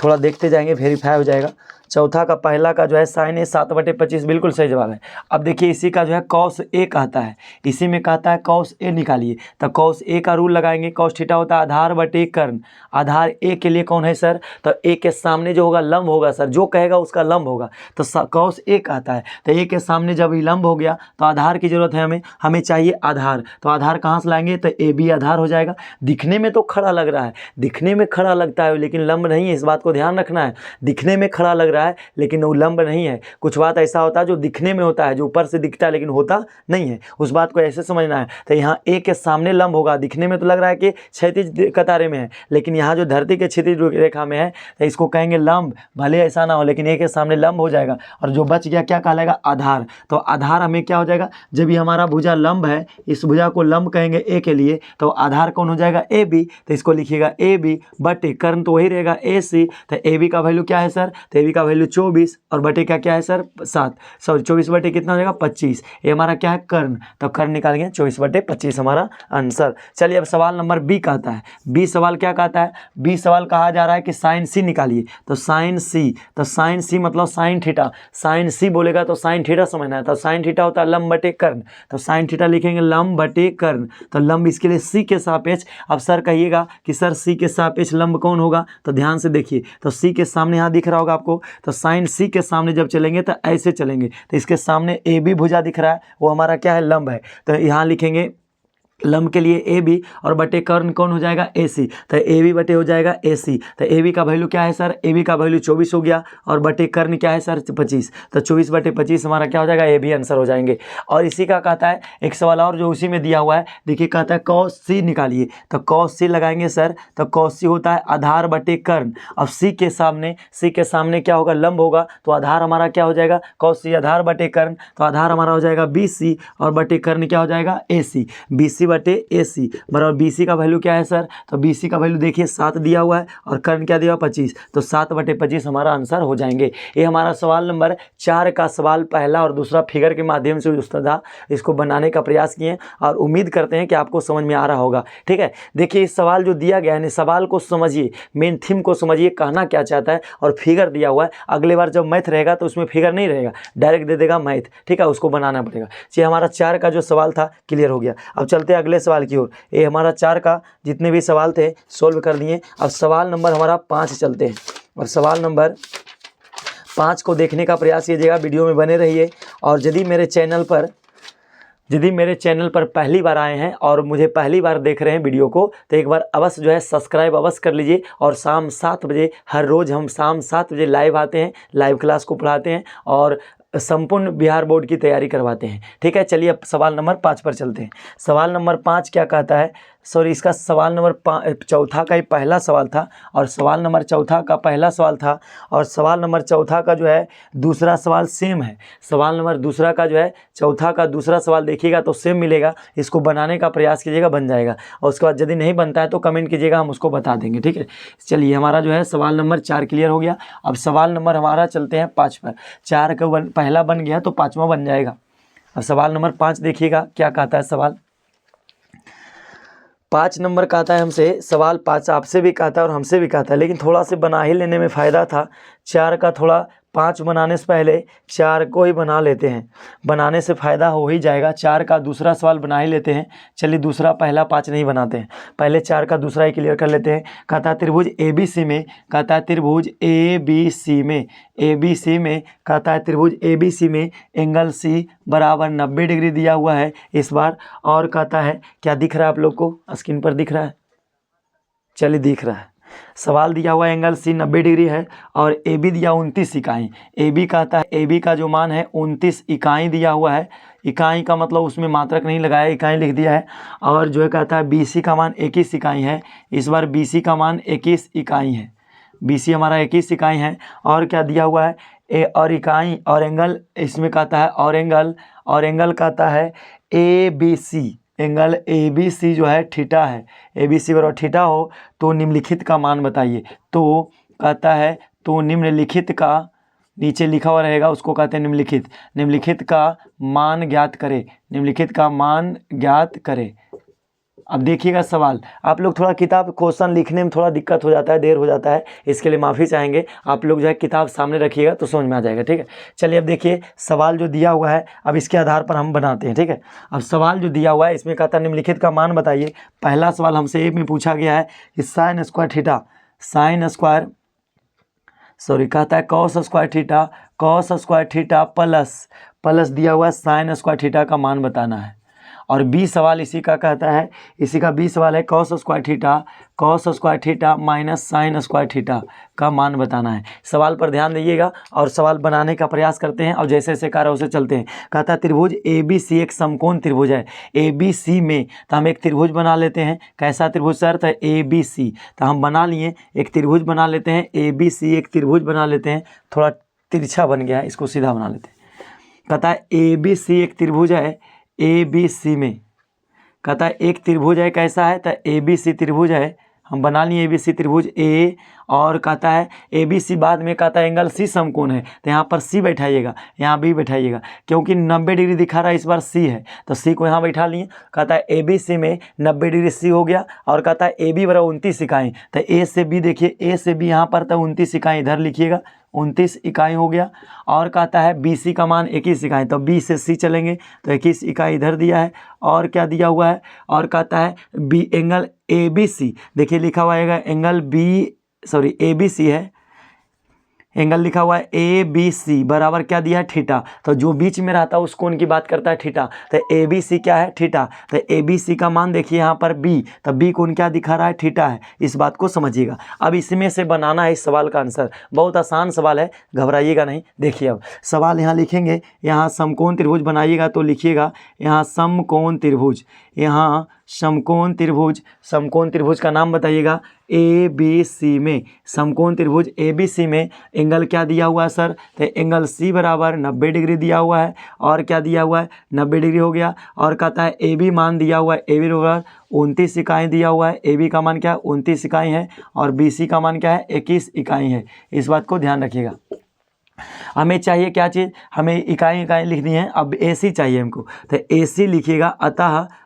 [SPEAKER 1] थोड़ा देखते जाएंगे वेरीफाई हो जाएगा। चौथा का पहला का जो है साइन ए 7 बटे 25 बिल्कुल सही जवाब है। अब देखिए इसी का जो है कॉस ए कहता है, इसी में कहता है कॉस ए निकालिए, तो कॉस ए का रूल लगाएंगे, कॉस थीटा होता है आधार बटे कर्ण, आधार ए के लिए कौन है सर, तो ए के सामने जो होगा लंब होगा सर, जो कहेगा उसका लंब होगा, तो कॉस ए कहता है, तो ए के सामने जब लंब हो गया तो आधार की जरूरत है हमें चाहिए आधार, तो आधार कहाँ से लाएंगे, तो ए बी आधार हो जाएगा। दिखने में तो खड़ा लग रहा है, दिखने में खड़ा लगता है लेकिन लंब नहीं है, इस बात को ध्यान रखना है, दिखने में खड़ा लग रहा है लेकिन वो लंब नहीं है। कुछ बात ऐसा होता है जो दिखने में होता है, जो ऊपर से दिखता है लेकिन होता नहीं है, उस बात को ऐसे समझना है। तो यहाँ ए के सामने लंब होगा, दिखने में तो लग रहा है कि क्षैतिज कतारे में है, लेकिन यहाँ जो धरती के क्षैतिज रेखा में है तो इसको कहेंगे लंब, भले ऐसा ना हो लेकिन ए के सामने लंब हो जाएगा, और जो बच गया क्या कहलाएगा आधार। तो आधार हमें क्या हो जाएगा, जब ये हमारा भुजा लंब है, इस भुजा को लंब कहेंगे ए के लिए, तो आधार कौन हो जाएगा ए बी, तो इसको लिखिएगा ए बी बटे कर्ण तो वही रहेगा ए सी, तो ए बी का वैल्यू क्या है सर, तो ए बी का वैल्यू 24 और बटे का क्या है सर 7, सॉरी 24 बटे कितना हो जाएगा 25, ये हमारा क्या है कर्ण, तो कर्ण निकालेंगे 24 बटे 25 हमारा आंसर। चलिए अब सवाल नंबर बी कहता है, बी सवाल क्या कहता है, बी सवाल कहा जा रहा है कि साइन सी निकालिए, तो साइन सी, तो साइन सी मतलब साइन थीटा, साइन सी बोलेगा तो साइन थीटा समझना है, तो साइन थीटा होता है लंब बटे कर्ण, तो साइन थीटा लिखेंगे लंब बटे कर्ण, तो लंब इसके लिए सी के सापेक्ष। अब सर कहिएगा कि सर सी के सापेक्ष लंब कौन होगा, तो ध्यान से देखिए, तो सी के सामने यहाँ दिख रहा होगा आपको, तो साइन सी के सामने जब चलेंगे तो ऐसे चलेंगे, तो इसके सामने ए बी भुजा दिख रहा है, वो हमारा क्या है लंब है, तो यहाँ लिखेंगे लंब के लिए ए बी और बटे कर्ण कौन हो जाएगा ए सी, तो ए बी बटे हो जाएगा ए सी, तो ए बी का वैल्यू क्या है सर, ए बी का वैल्यू 24 हो गया और बटे कर्ण क्या है सर 25, तो 24 बटे 25 हमारा क्या हो जाएगा ए बी आंसर हो जाएंगे। और इसी का कहता है एक सवाल और जो उसी में दिया हुआ है, देखिए कहता है कॉस सी निकालिए, तो कॉस सी लगाएंगे सर, तो कॉस सी होता है आधार बटे कर्ण, अब सी के सामने क्या होगा लंब होगा, तो आधार हमारा क्या हो जाएगा कॉस सी आधार बटे कर्ण, तो आधार हमारा हो जाएगा बी सी और बटे कर्ण क्या हो जाएगा ए सी, बी सी बटे ए सी बराबर बी सी का वैल्यू क्या है सर, तो बी सी का वैल्यू देखिए 7 दिया हुआ है और कर्ण क्या दिया हुआ 25, तो 7 बटे 25 हमारा आंसर हो जाएंगे। ये हमारा सवाल नंबर 4 का सवाल पहला और दूसरा फिगर के माध्यम से उस्ताद इसको बनाने का प्रयास किए और उम्मीद करते हैं कि आपको समझ में आ रहा होगा। ठीक है, देखिए इस सवाल जो दिया गया है सवाल को समझिए, मेन थीम को समझिए, कहना क्या चाहता है, और फिगर दिया हुआ है। अगले बार जब मैथ रहेगा तो उसमें फिगर नहीं रहेगा, डायरेक्ट दे देगा मैथ, ठीक है, उसको बनाना पड़ेगा। ये हमारा 4 का जो सवाल था क्लियर हो गया। अब चलते हैं अगले सवाल की ओर। ये हमारा 4 का जितने भी सवाल थे सोल्व कर दिए। अब सवाल नंबर हमारा 5 चलते हैं, और सवाल नंबर 5 को देखने का प्रयास कीजिएगा, वीडियो में बने रहिए। और यदि मेरे चैनल पर पहली बार आए हैं और मुझे पहली बार देख रहे हैं वीडियो को, तो एक बार अवश्य जो है सब्सक्राइब अवश्य कर लीजिए। और शाम 7 बजे हर रोज़ हम शाम 7 बजे लाइव आते हैं, लाइव क्लास को पढ़ाते हैं और संपूर्ण बिहार बोर्ड की तैयारी करवाते हैं। ठीक है, चलिए अब सवाल नंबर 5 पर चलते हैं। सवाल नंबर 5 क्या कहता है, सॉरी इसका सवाल नंबर चौथा का ही पहला सवाल था, और सवाल नंबर चौथा का पहला सवाल था, और सवाल नंबर चौथा का जो है दूसरा सवाल सेम है। सवाल नंबर दूसरा का जो है चौथा का दूसरा सवाल देखिएगा तो सेम मिलेगा, इसको बनाने का प्रयास कीजिएगा, बन जाएगा। और उसके बाद यदि नहीं बनता है तो कमेंट कीजिएगा, हम उसको बता देंगे। ठीक है, चलिए हमारा जो है सवाल नंबर 4 क्लियर हो गया। अब सवाल नंबर हमारा चलते हैं 5 पर। 4 का पहला बन गया तो 5वां बन जाएगा। अब सवाल नंबर 5 देखिएगा क्या कहता है सवाल। 5 नंबर कहता है हमसे, सवाल 5 आपसे भी कहता है और हमसे भी कहता है, लेकिन थोड़ा से बना ही लेने में फ़ायदा था। 4 का थोड़ा 5 बनाने से पहले 4 को ही बना लेते हैं, बनाने से फ़ायदा हो ही जाएगा। 4 का दूसरा सवाल बना ही लेते हैं। चलिए दूसरा, पहला 5 नहीं बनाते हैं, पहले 4 का दूसरा ही क्लियर कर लेते हैं। कहता है त्रिभुज ABC में, कहता है त्रिभुज ABC में, ABC में कहता है त्रिभुज ABC में एंगल C बराबर 90 डिग्री दिया हुआ है इस बार। और कहता है क्या दिख रहा है आप लोग को, स्क्रीन पर दिख रहा है, चलिए दिख रहा है। सवाल दिया हुआ एंगल C 90 डिग्री है और AB दिया 29 इकाई। AB कहता है AB का जो मान है 29 इकाई दिया हुआ है। इकाई का मतलब उसमें मात्रक नहीं लगाया, इकाई लिख दिया है। और जो है कहता है BC का मान 21 इकाई है, इस बार BC का मान 21 इकाई है, BC हमारा 21 इकाई है। और क्या दिया हुआ है और इकाई और एंगल, इसमें कहता है और एंगल कहता है ABC, angle A B C जो है थीटा है, ए बी सी बराबर थीटा हो तो निम्नलिखित का मान बताइए। तो कहता है तो निम्नलिखित का, नीचे लिखा हुआ रहेगा उसको कहते हैं निम्नलिखित, निम्नलिखित का मान ज्ञात करें, निम्नलिखित का मान ज्ञात करें। अब देखिएगा सवाल, आप लोग थोड़ा किताब क्वेश्चन लिखने में थोड़ा दिक्कत हो जाता है, देर हो जाता है, इसके लिए माफ़ी चाहेंगे। आप लोग जो है किताब सामने रखिएगा तो समझ में आ जाएगा, ठीक है। चलिए अब देखिए सवाल जो दिया हुआ है, अब इसके आधार पर हम बनाते हैं, ठीक है। अब सवाल जो दिया हुआ है इसमें कहता है निम्नलिखित का मान बताइए। पहला सवाल हमसे ए में पूछा गया है कि sine square theta, sine square sorry कहता है cos square theta, cos square theta plus दिया हुआ है साइन स्क्वायर थीटा का मान बताना है। और बी सवाल इसी का कहता है, इसी का बी सवाल है cos square theta minus sine square theta का मान बताना है। सवाल पर ध्यान दीजिएगा और सवाल बनाने का प्रयास करते हैं और जैसे जैसे कार्य उसे चलते हैं। कहता है त्रिभुज ए बी सी एक समकोण त्रिभुज है, ए बी सी में तो हम एक त्रिभुज बना लेते हैं। कैसा त्रिभुज सर? तो ए बी सी, तो हम बना लिए एक त्रिभुज बना लेते हैं, ए बी सी एक त्रिभुज बना लेते हैं। थोड़ा तिरछा बन गया है, इसको सीधा बना लेते हैं। कहता है ए बी सी एक त्रिभुज है, ए बी सी में कहता है एक त्रिभुज है, कैसा है? तो ए बी सी त्रिभुज है, हम बना लिए ए बी सी त्रिभुज ए। और कहता है ए बी सी, बाद में कहता है एंगल सी समकोण है, तो यहाँ पर सी बैठाइएगा, यहाँ बी बैठाइएगा, क्योंकि 90 डिग्री दिखा रहा है इस बार सी है तो सी को यहाँ बैठा लिए। कहता है ए बी सी में 90 डिग्री सी हो गया। और कहता है ए बी बराबर 29 इकाई, तो ए से बी देखिए, ए से बी यहाँ पर तो 29 इकाई इधर लिखिएगा, 29 इकाई हो गया। और कहता है बी सी का मान 21 इकाई, तो बी से सी चलेंगे तो 21 इकाई इधर दिया है। और क्या दिया हुआ है? और कहता है B angle A B C, देखिए लिखा हुआ है एंगल ए बी सी है, एंगल लिखा हुआ है ए बी सी बराबर क्या दिया है? थीटा। तो जो बीच में रहता है उस कोण की बात करता है थीटा, तो ए बी सी क्या है? थीटा। तो ए बी सी का मान देखिए यहाँ पर बी, तो बी कोण क्या दिखा रहा है? थीटा है। इस बात को समझिएगा। अब इसमें से बनाना है इस सवाल का आंसर, बहुत आसान सवाल है, घबराइएगा नहीं। देखिए अब सवाल यहाँ लिखेंगे, यहाँ समकोण त्रिभुज बनाइएगा तो लिखिएगा यहाँ समकोण त्रिभुज, यहाँ समकोण त्रिभुज का नाम बताइएगा ए बी सी में, समकोण त्रिभुज ए बी सी में एंगल क्या दिया हुआ है सर? तो एंगल सी बराबर 90 डिग्री दिया हुआ है। और क्या दिया हुआ है? 90 डिग्री हो गया। और कहता है ए बी मान दिया हुआ है, ए बी बराबर 29 इकाई दिया हुआ है, ए बी का मान क्या है? 29 इकाई है। और बी सी का मान क्या है? 21 इकाई है। इस बात को ध्यान रखिएगा। हमें चाहिए क्या चीज़? हमें इकाई लिखनी है। अब ए सी चाहिए हमको, तो ए सी लिखिएगा।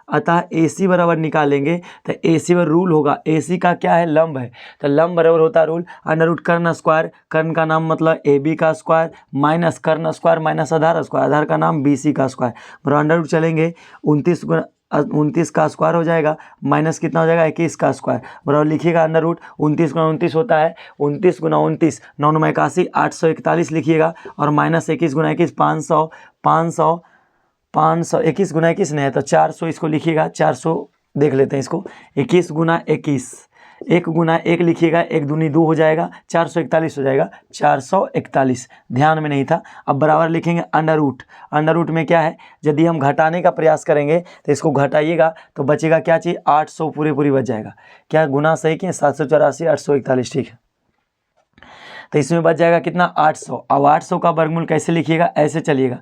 [SPEAKER 1] अतः ए सी बराबर निकालेंगे तो ए सी पर रूल होगा, ए सी का क्या है? लंब है, तो लंब बराबर होता है रूल अंडर रूट कर्ण स्क्वायर, कर्ण का नाम मतलब ए बी का स्क्वायर माइनस कर्ण स्क्वायर माइनस आधार स्क्वायर, आधार का नाम बी सी का स्क्वायर बराबर अंडर रूट चलेंगे 29 का स्क्वायर हो जाएगा, माइनस कितना हो जाएगा? 21 का स्क्वायर बराबर लिखिएगा अंडर रूट 29 गुना 29 होता है 29 गुना 29 9 9 81 841 लिखिएगा। और माइनस 21 गुना 21 500 21 गुना 21 नहीं है तो 400, इसको लिखिएगा 400, देख लेते हैं इसको। 21 गुना 21, 1 गुना 1 लिखिएगा, 1 दूनी 2 हो जाएगा, 441 हो जाएगा, 441 ध्यान में नहीं था। अब बराबर लिखेंगे अंडर रूट में क्या है? यदि हम घटाने का प्रयास करेंगे तो इसको घटाइएगा तो बचेगा क्या चीज़? 800 पूरी बच जाएगा। क्या गुना सही किए? 784 841, ठीक है। तो इसमें बच जाएगा कितना? 800। अब 800 का वर्गमूल कैसे लिखिएगा? ऐसे चलिएगा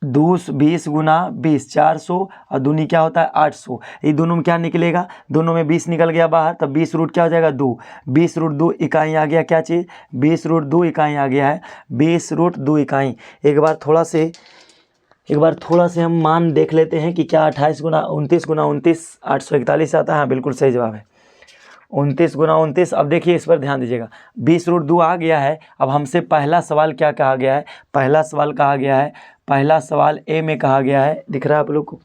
[SPEAKER 1] 20 गुना 20 400 और दूनी क्या होता है? 800। ये दोनों में क्या निकलेगा? दोनों में 20 निकल गया बाहर, तो 20 रूट क्या हो जाएगा? 2। 20 रूट 2 इकाई आ गया, क्या चीज़? 20 रूट 2 इकाई आ गया है, 20 रूट 2 इकाई। एक बार थोड़ा से हम मान देख लेते हैं कि क्या 28 गुना 29 841 आता है। हाँ बिल्कुल सही जवाब है 29 गुना 29। अब देखिए इस पर ध्यान दीजिएगा, 20 रूट 2 आ गया है। अब हमसे पहला सवाल क्या कहा गया है? पहला सवाल ए में कहा गया है, दिख रहा है आप लोग को?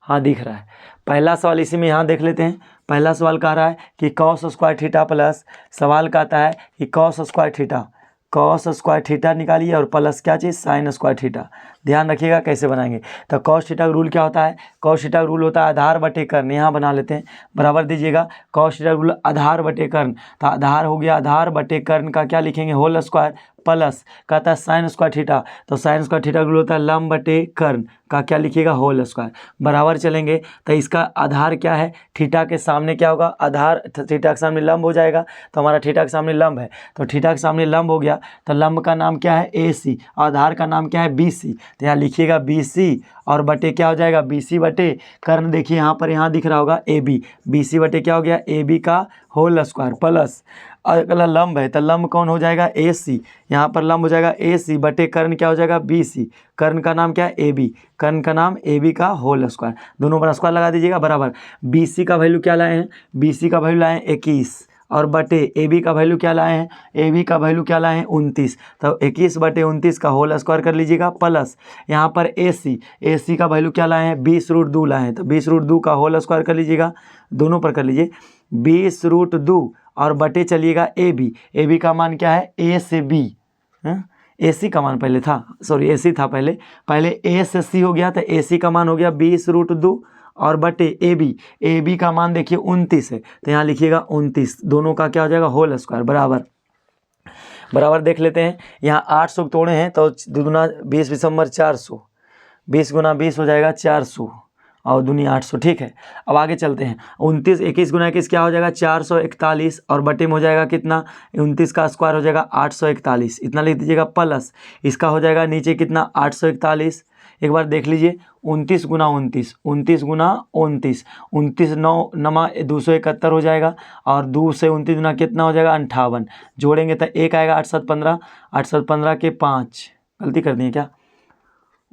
[SPEAKER 1] हाँ दिख रहा है। पहला सवाल इसी में यहाँ देख लेते हैं। पहला सवाल कह रहा है कि कॉस स्क्वायर थीटा प्लस, सवाल कहता है कि कॉस स्क्वायर थीटा निकालिए और प्लस क्या चीज़? Sine square theta. ध्यान रखिएगा कैसे बनाएंगे। तो कॉस थीटा का रूल क्या होता है? कॉस थीटा का रूल होता है आधार बटे कर्ण, यहाँ बना लेते हैं, बराबर दीजिएगा कॉस थीटा का रूल आधार बटे कर्ण, तो आधार हो गया, आधार बटे कर्ण का क्या लिखेंगे? होल स्क्वायर प्लस कहता है साइन स्क्वायर थीटा, तो साइन स्क्वायर थीटा का होता है लंब बटे कर्ण का क्या लिखिएगा होल स्क्वायर, बराबर चलेंगे। तो इसका आधार क्या है, थीटा के सामने क्या होगा, आधार थीटा के सामने लंब हो जाएगा, तो हमारा थीटा के सामने लंब है, तो थीटा के सामने लंब हो गया, तो लंब का नाम क्या है ए सी, आधार का नाम क्या है बी सी, तो यहाँ लिखिएगा बी सी और बटे क्या हो जाएगा बी सी बटे कर्ण, देखिए यहाँ पर यहाँ दिख रहा होगा ए बी, बी सी बटे क्या हो गया ए बी का होल स्क्वायर प्लस अगला लंब है तो लंब कौन हो जाएगा ए सी, यहाँ पर लंब हो जाएगा ए सी बटे कर्ण क्या हो जाएगा बी सी, कर्ण का नाम क्या है ए बी, कर्ण का नाम ए बी का होल स्क्वायर, दोनों पर स्क्वायर लगा दीजिएगा बराबर। बी सी का वैल्यू क्या लाए हैं, बी सी का वैल्यू लाए हैं 21 और बटे ए बी का वैल्यू क्या लाए हैं, ए बी का वैल्यू क्या लाए हैं 29, तो 21 बटे 29 का होल स्क्वायर कर लीजिएगा प्लस यहाँ पर ए सी का वैल्यू क्या लाए हैं 20√2 लाए हैं, तो 20√2 का होल स्क्वायर कर लीजिएगा, दोनों पर कर लीजिए 20√2 और बटे चलिएगा ए बी का मान क्या है ए से बी, ए सी का मान पहले था, सॉरी ए सी था पहले ए से सी हो गया, तो ए सी का मान हो गया 20√2 और बटे ए बी का मान देखिए 29 है, तो यहाँ लिखिएगा 29, दोनों का क्या हो जाएगा होल स्क्वायर बराबर देख लेते हैं। यहाँ 800 तोड़े हैं तो दुगुना 20 दिसंबर 400, 20 गुना 20 हो जाएगा 400 और दुनी 800, ठीक है। अब आगे चलते हैं, 29 21 गुना 21 क्या हो जाएगा 441 और बटे में हो जाएगा कितना 29 का स्क्वायर हो जाएगा 841, इतना लिख दीजिएगा प्लस इसका हो जाएगा नीचे कितना 841, एक बार देख लीजिए 29 गुना 29, 29 गुना 29, 29 9 नमा 271 हो जाएगा और 2 से 29 गुना कितना हो जाएगा 58, जोड़ेंगे तो एक आएगा 8 7 15, 8 7 15 के 5, गलती कर दी है क्या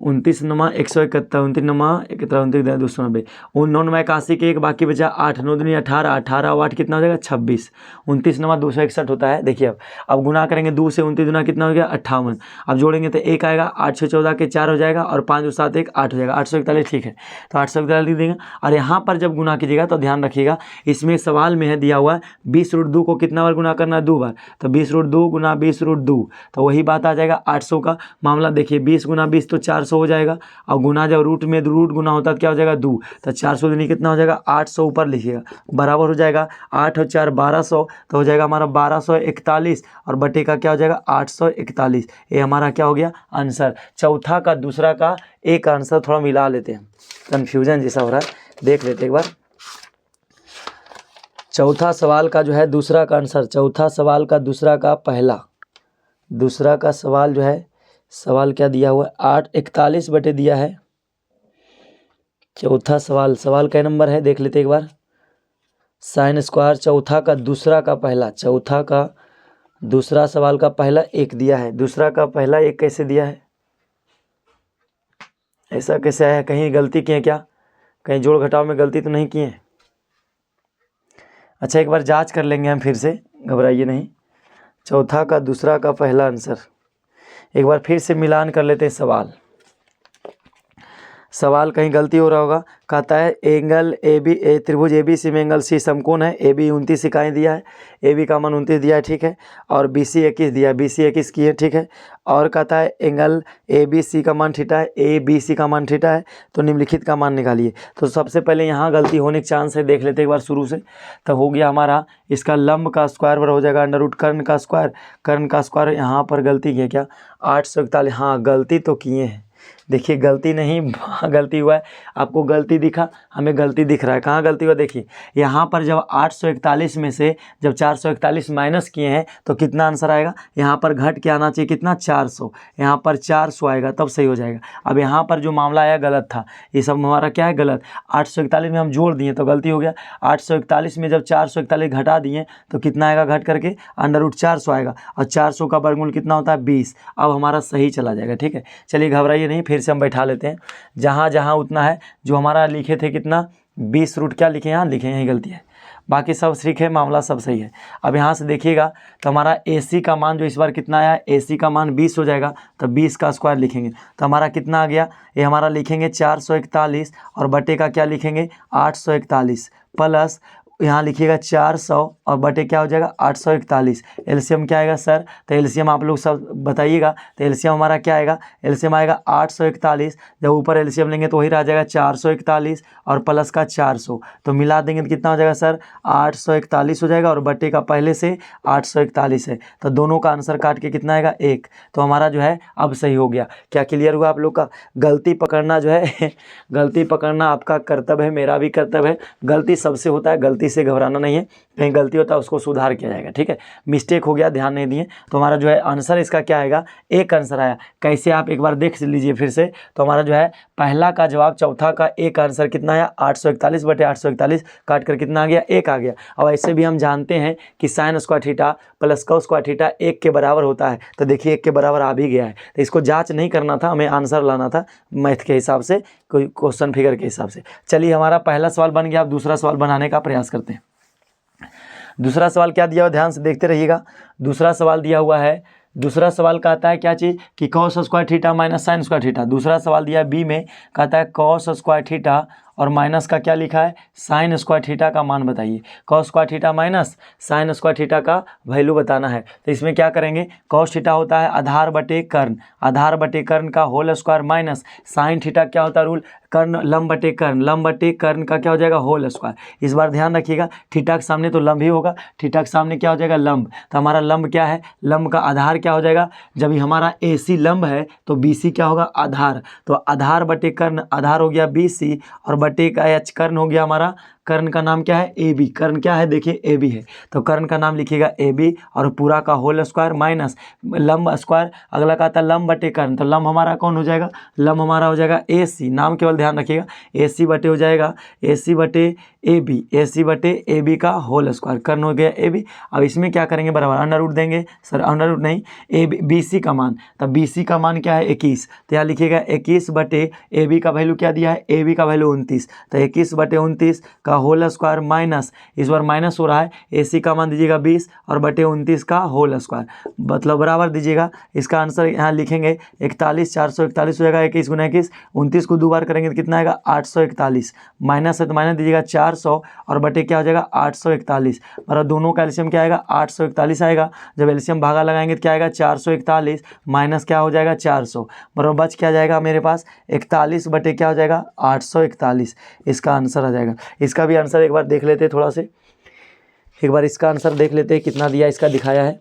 [SPEAKER 1] 29 नमा 171, 29 नमा 29 290, 9 नमा 81 के एक बाकी बचा 8, 9 दूनी 18, 18 और 8 कितना हो जाएगा 26, 29 नमा 261 होता है। देखिए अब गुना करेंगे 2 से 29 गुना कितना हो गया 58, अब जोड़ेंगे तो एक आएगा 8 6 14 के 4 हो जाएगा और 5 2 7 1 8 हो जाएगा 841, ठीक है। तो 841 लिख देंगे और यहाँ पर जब गुना कीजिएगा तो ध्यान रखिएगा इसमें सवाल में है दिया हुआ है 20√2 को कितना बार गुना करना है 2 बार, तो 20√2 गुना 20√2 तो वही बात आ जाएगा 800 का मामला। देखिए 20 गुना 20 तो 400 हो जाएगा और गुना जब रूट में रूट गुना होता है क्या हो जाएगा 2, तो 400 दूनी कितना हो जाएगा 800 ऊपर लिखिएगा बराबर हो जाएगा 8 और 4 1200, तो हो जाएगा हमारा 1241 और बटे का क्या हो जाएगा 841, ये हमारा क्या हो गया आंसर। चौथा का दूसरा का एक आंसर थोड़ा मिला लेते हैं, कन्फ्यूजन जैसा हो रहा है, देख लेते एक बार। चौथा सवाल का जो है दूसरा का आंसर, चौथा सवाल का दूसरा का पहला, दूसरा का सवाल जो है सवाल क्या दिया हुआ है 841 बटे दिया है। चौथा सवाल का नंबर है देख लेते एक बार, साइन स्क्वायर चौथा का दूसरा का पहला, चौथा का दूसरा सवाल का पहला एक दिया है, दूसरा का पहला एक कैसे दिया है, ऐसा कैसे आया, कहीं गलती किए क्या, कहीं जोड़ घटाव में गलती तो नहीं किए। अच्छा एक बार जांच कर लेंगे हम फिर से, घबराइए नहीं। चौथा का दूसरा का पहला आंसर एक बार फिर से मिलान कर लेते हैं। सवाल कहीं गलती हो रहा होगा। कहता है एंगल ए बी त्रिभुज ए बी सी में एंगल सी समकोण है, ए बी 29 इकाई दिया है, ए बी का मान 29 दिया है, ठीक है, और बी सी 21 दिया है, बी सी 21 की है, ठीक है। और कहता है एंगल ए बी सी का मान थीटा है, ए बी सी का मान थीटा है, तो निम्नलिखित का मान निकालिए। तो सबसे पहले यहाँ गलती होने के चांस है, देख लेते एक बार शुरू से। तो हो गया हमारा इसका लंब का स्क्वायर बराबर हो जाएगा अंडर रूट कर्ण का स्क्वायर, कर्ण का स्क्वायर। यहाँ पर गलती की है क्या 841, हाँ गलती तो किए हैं, देखिए गलती नहीं गलती हुआ है, आपको गलती दिखा, हमें गलती दिख रहा है, कहाँ गलती हुआ देखिए। यहाँ पर जब 841 में से जब 441 माइनस किए हैं तो कितना आंसर आएगा, यहाँ पर घट के आना चाहिए कितना 400, यहाँ पर 400 आएगा तब सही हो जाएगा। अब यहाँ पर जो मामला आया गलत था, ये सब हमारा क्या है गलत, 841 में हम जोड़ दिए तो गलती हो गया, 841 में जब 441 घटा दिए तो कितना आएगा घट करके अंडर रूट 400 आएगा, और 400 का वर्गमूल कितना होता है 20। अब हमारा सही चला जाएगा, ठीक है। चलिए घबराइए नहीं, फिर से हम बैठा लेते हैं, जहाँ जहाँ उतना है जो हमारा लिखे थे कितना 20 रूट क्या लिखे, यहाँ लिखे, यही गलती है, बाकी सब सीखे, मामला सब सही है। अब यहाँ से देखिएगा तो हमारा AC का मान जो इस बार कितना आया, AC का मान 20 हो जाएगा, तो 20 का स्क्वायर लिखेंगे तो हमारा कितना आ गया, ये हमारा लिखेंगे 441 और बटे का क्या लिखेंगे 841 प्लस यहाँ लिखिएगा 400 और बटे क्या हो जाएगा 841। एलसीएम क्या आएगा सर? तो एलसीएम आप लोग सब बताइएगा। तो एलसीएम हमारा क्या आएगा? एलसीएम आएगा 841। जब ऊपर एलसीएम लेंगे तो वही रह जाएगा 441 और प्लस का 400, तो मिला देंगे तो कितना हो जाएगा सर? 841 हो जाएगा और बटे का पहले से 841 है, तो दोनों का आंसर काट के कितना आएगा? 1। तो हमारा जो है अब सही हो गया। क्या क्लियर हुआ आप लोग का? गलती पकड़ना जो है गलती पकड़ना आपका कर्तव्य है, मेरा भी कर्तव्य है। गलती सबसे होता है, गलती से घबराना नहीं है। कहीं गलती होता है उसको सुधार किया जाएगा, ठीक है। मिस्टेक हो गया, ध्यान नहीं दिए, तो हमारा जो है आंसर इसका क्या आएगा? 1 आंसर आया। कैसे आप एक बार देख लीजिए फिर से। तो हमारा जो है पहला का जवाब चौथा का 1 आंसर कितना आया? 841 बटे 841 काट कर कितना आ गया? 1 आ गया। अब ऐसे भी हम जानते हैं कि sine square theta plus cos square theta 1 के बराबर होता है, तो देखिए 1 के बराबर आ भी गया है। तो इसको जांच नहीं करना था, हमें आंसर लाना था मैथ के हिसाब से, कोई क्वेश्चन फिगर के हिसाब से। चलिए हमारा पहला सवाल बन गया। अब दूसरा सवाल बनाने का प्रयास करते हैं। दूसरा सवाल क्या दिया हुआ, ध्यान से देखते रहिएगा। दूसरा सवाल दिया हुआ है, दूसरा सवाल कहता है क्या चीज़ कि cos square theta minus sine square theta. दूसरा सवाल दिया बी में, कहता है कॉस स्क्वायर थीटा और माइनस का क्या लिखा है? साइन स्क्वायर थीटा का मान बताइए। Cos square theta minus sine square theta का वैल्यू बताना है। तो इसमें क्या करेंगे? कॉस थीटा होता है आधार बटे कर्ण, आधार बटे कर्ण का whole square minus sine theta क्या होता है रूल? कर्ण लंब बटे कर्ण, लंब बटे कर्ण का क्या हो जाएगा? Whole square. इस बार ध्यान रखिएगा, थीटा के सामने तो लंब ही होगा, थीटा के सामने क्या हो जाएगा? लंब। तो हमारा लंब क्या है? लंब का आधार क्या हो जाएगा? जब हमारा AC लंब है तो BC क्या होगा? आधार। तो आधार बटे कर्ण, आधार हो गया BC और बटे का H कर्ण हो गया हमारा, कर्ण का नाम क्या है? AB। कर्ण क्या है? देखिए AB है, तो कर्ण का नाम लिखिएगा AB और पूरा का होल स्क्वायर माइनस लंब स्क्वायर। अगला का आता है लंब बटे कर्ण, तो लंब हमारा कौन हो जाएगा? लंब हमारा हो जाएगा AC, नाम केवल ध्यान रखिएगा, AC बटे हो जाएगा AC बटे AB, AC बटे AB का होल स्क्वायर, कर्ण हो गया AB। अब इसमें क्या करेंगे? बराबर अंडर रूट देंगे सर, अंडर रूट नहीं, BC का मान, तब BC का मान क्या है? 21, तो यहाँ लिखिएगा 21 बटे AB का वैल्यू क्या दिया है? AB का वैल्यू 29, तो 21 बटे 29 का होल स्क्वायर माइनस, इस बार माइनस हो रहा है, AC का मान दीजिएगा 20 और बटे 29 का होल स्क्वायर, मतलब बराबर दीजिएगा। इसका आंसर यहाँ लिखेंगे 41, 441 हो जाएगा, 21 गुना 21, 29 को 2 बार करेंगे तो कितना आएगा? 841, माइनस है तो माइनस दीजिएगा 400 और बटे क्या हो जाएगा? 841, और दोनों का एलसीएम क्या आएगा? 841 आएगा। जब एलसीएम भागा लगाएंगे तो क्या आएगा? 441 माइनस क्या हो जाएगा? 400, बराबर बच क्या जाएगा मेरे पास? 41 बटे क्या हो जाएगा? 841, इसका आंसर आ जाएगा। इसका भी आंसर एक बार देख लेते हैं, थोड़ा से एक बार इसका आंसर देख लेते हैं कितना दिया, इसका दिखाया है।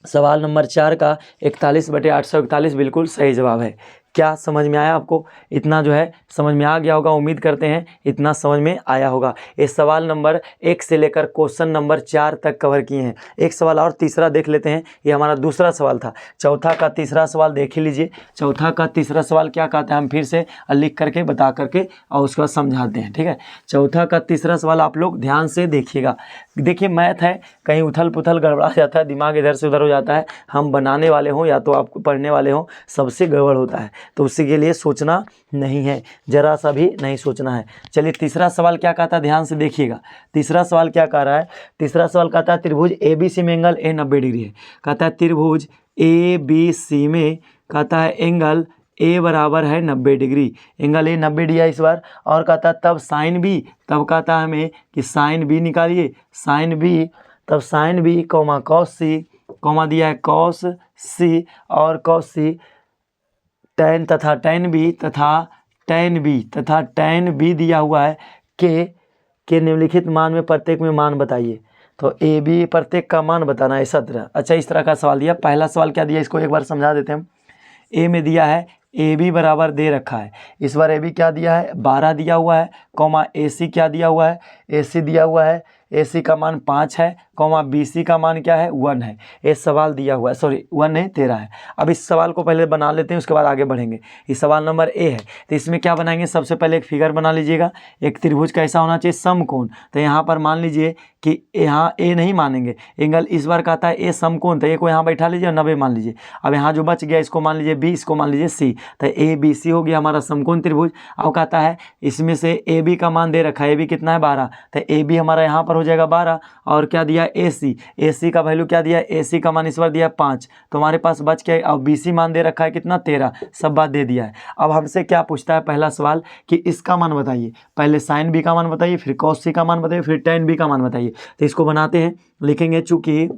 [SPEAKER 1] सवाल नंबर 4 का 41 बटे 841 बिल्कुल सही जवाब है। क्या समझ में आया आपको? इतना जो है समझ में आ गया होगा, उम्मीद करते हैं इतना समझ में आया होगा। ये सवाल नंबर 1 से लेकर क्वेश्चन नंबर 4 तक कवर किए हैं। एक सवाल और तीसरा देख लेते हैं, ये हमारा दूसरा सवाल था। चौथा का तीसरा सवाल देख ही लीजिए। चौथा का तीसरा सवाल क्या कहता है, हम फिर से लिख करके बता करके और उसके बाद समझाते हैं, ठीक है। चौथा का तीसरा सवाल आप लोग ध्यान से देखिएगा। देखिए मैथ है, कहीं उथल पुथल गड़बड़ा जाता है, दिमाग इधर से उधर हो जाता है, हम बनाने वाले हों या तो आप पढ़ने वाले हों, सबसे गड़बड़ होता है, तो उसी के लिए सोचना नहीं है, जरा सा भी नहीं सोचना है। चलिए तीसरा सवाल क्या कहता है, ध्यान से देखिएगा। तीसरा सवाल क्या कह रहा है? तीसरा सवाल कहता है त्रिभुज ABC में एंगल A 90 डिग्री है। कहता है त्रिभुज ABC में कहता है एंगल A बराबर है 90 डिग्री, एंगल A 90 डिग्री है इस बार। और कहता है तब साइन B, तब कहता है हमें कि साइन B निकालिए, साइन B, तब sine B comma cos C, comma दिया है कॉस C और कॉस C, टैन तथा टैन B तथा टैन B तथा टैन B दिया हुआ है के निम्नलिखित मान में प्रत्येक में मान बताइए। तो AB प्रत्येक का मान बताना है, ऐसा तरह। अच्छा इस तरह का सवाल दिया। पहला सवाल क्या दिया, इसको एक बार समझा देते हैं हम। A में दिया है AB बराबर दे रखा है, इस बार AB क्या दिया है? 12 दिया हुआ है, कॉमा AC क्या दिया हुआ है? AC दिया हुआ है, AC का मान 5 है, कॉमा BC का मान क्या है? 1 है। ये सवाल दिया हुआ है, सॉरी 1 नहीं 13 है। अब इस सवाल को पहले बना लेते हैं, उसके बाद आगे बढ़ेंगे। इस सवाल नंबर A है, तो इसमें क्या बनाएंगे? सबसे पहले एक फिगर बना लीजिएगा। एक त्रिभुज कैसा होना चाहिए? समकोण। तो यहाँ पर मान लीजिए कि यहाँ A नहीं मानेंगे, एंगल इस बार कहता है A समकोण, तो A को यहाँ बैठा लीजिए और 90 मान लीजिए। अब यहाँ जो बच गया इसको मान लीजिए B, इसको मान लीजिए C, तो ABC हो गया हमारा समकोण त्रिभुज। अब कहता है इसमें से AB का मान दे रखा है, AB कितना है? 12, तो AB हमारा यहाँ पर हो हो जाएगा 12, और क्या दिया ए सी का वैल्यू क्या दिया, ए सी का मान इस बार दिया 5, तो हमारे पास बच के अब बी सी मान दे रखा है कितना 13, सब बात दे दिया है। अब हमसे क्या पूछता है पहला सवाल कि इसका मान बताइए, पहले साइन बी का मान बताइए, फिर कॉस सी का मान बताइए, फिर टेन बी का मान बताइए। तो इसको बनाते हैं, लिखेंगे, चूँकि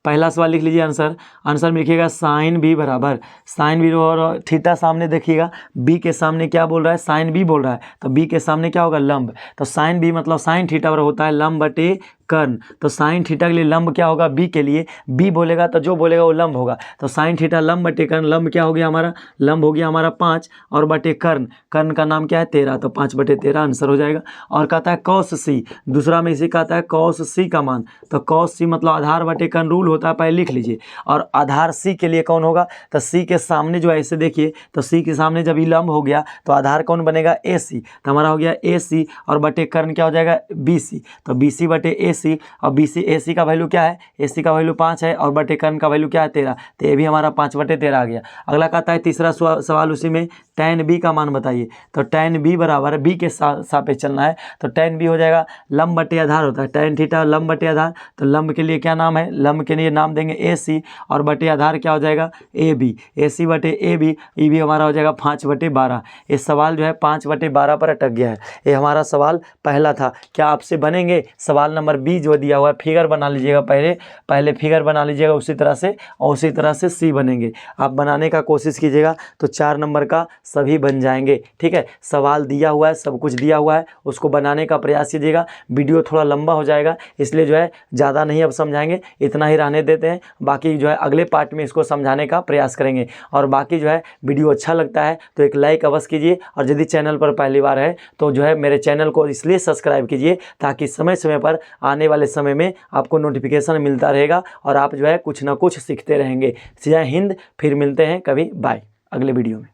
[SPEAKER 1] पहला सवाल लिख लीजिए आंसर में लिखिएगा साइन बी बराबर, साइन बी और थीटा सामने देखिएगा, बी के सामने क्या बोल रहा है, साइन बी बोल रहा है, तो बी के सामने क्या होगा, लंब, तो साइन बी मतलब साइन थीटा बराबर होता है लंब बटे कर्ण, तो साइन थीटा के लिए लंब क्या होगा, बी के लिए, बी बोलेगा तो जो बोलेगा वो लंब होगा, तो साइन थीटा लंब बटे कर्ण, लंब क्या हो गया हमारा, लंब हो गया हमारा 5, और बटे कर्ण, कर्ण का नाम क्या है 13, तो 5 बटे 13 आंसर हो जाएगा। और कहता है कॉस सी, दूसरा में इसी कहता है कॉस सी का मान, तो कॉस सी मतलब आधार बटे कर्ण रूल होता है, पहले लिख लीजिए, और आधार सी के लिए कौन होगा, तो सी के सामने जो है ऐसे देखिए, तो सी के सामने जब ये लंब हो गया तो आधार कौन बनेगा, ए सी, तो हमारा हो गया ए सी, और बटे कर्ण क्या हो जाएगा, बी सी, तो बी सी बटे ए सी, और बी सी ए सी का वैल्यू क्या है, ए सी का वैल्यू 5 है, और बटे कर्ण का वैल्यू क्या है 13, तो ये भी हमारा 5 बटे 13 आ गया। अगला कहता है तीसरा सवाल उसी में, tan बी का मान बताइए, तो tan बी बराबर बी के सापेक्ष चलना है, तो tan बी हो जाएगा लंब बटे आधार होता है, tan थीटा लंब बटे आधार, तो लंब के लिए क्या नाम है, लंब के लिए नाम देंगे ए सी, और बटे आधार क्या हो जाएगा ए बी, ए सी बटे ए बी, ई भी हमारा हो जाएगा 5 बटे 12। ये सवाल जो है 5 बटे 12 पर अटक गया है, ये हमारा सवाल पहला था। क्या आपसे बनेंगे सवाल नंबर बी जो दिया हुआ है, फिगर बना लीजिएगा, पहले फिगर बना लीजिएगा उसी तरह से, और उसी तरह से सी बनेंगे, आप बनाने का कोशिश कीजिएगा तो 4 नंबर का सभी बन जाएंगे। ठीक है, सवाल दिया हुआ है, सब कुछ दिया हुआ है, उसको बनाने का प्रयास कीजिएगा। वीडियो थोड़ा लंबा हो जाएगा इसलिए जो है ज़्यादा नहीं अब समझाएंगे, इतना ही रहने देते हैं, बाकी जो है अगले पार्ट में इसको समझाने का प्रयास करेंगे। और बाकी जो है वीडियो अच्छा लगता है तो एक लाइक अवश्य कीजिए, और यदि चैनल पर पहली बार है तो जो है मेरे चैनल को इसलिए सब्सक्राइब कीजिए ताकि समय समय पर आने वाले समय में आपको नोटिफिकेशन मिलता रहेगा और आप जो है कुछ ना कुछ सीखते रहेंगे। जय हिंद, फिर मिलते हैं कभी, बाय अगले वीडियो में।